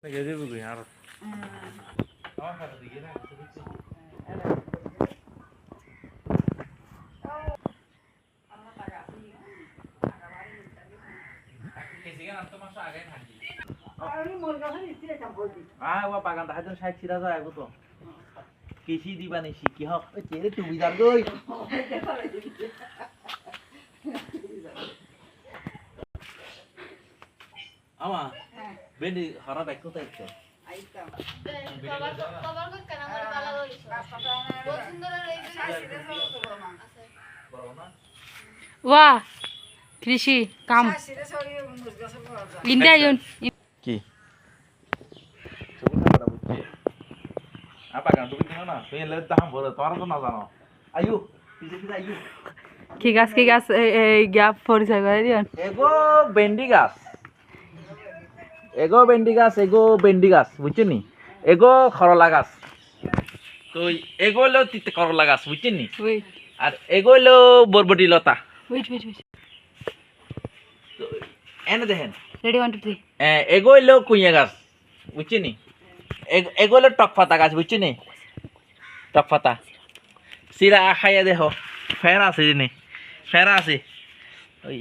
Jadi begini harus. Wah pagan dah itu saya kira saya itu. Kisi di mana sih? Kihok, ciri tu bizar goi. Ama, bendi harap ekor tu ekor. वाह कृषि काम India কি apa kan তুমি জানো না তুমি late দাম বলো তোমরা তো না জানো আয়ু পিছে পিছে আয়ু কি গাছ এই গ্যাপ পরিচয় করে দিবেন এগো বেন্ডি গাছ এগো বেন্ডি গাছ বুঝছেন নি এগো খরলা গাছ তো এগো হলো তিতে করলা গাছ বুঝছেন নি ওয়েট আর এগো হলো বরবটি লতা ওয়েট তো এনে দেখেন রেডি 1 2 3 এগো হলো কুইয়া গাছ বুঝছেন নি এগো হলো টক পাতা গাছ বুঝছেন নি টক পাতা সিরা খাইয়া দেখো ফেরা আছে জিনি ফেরা আছে ওই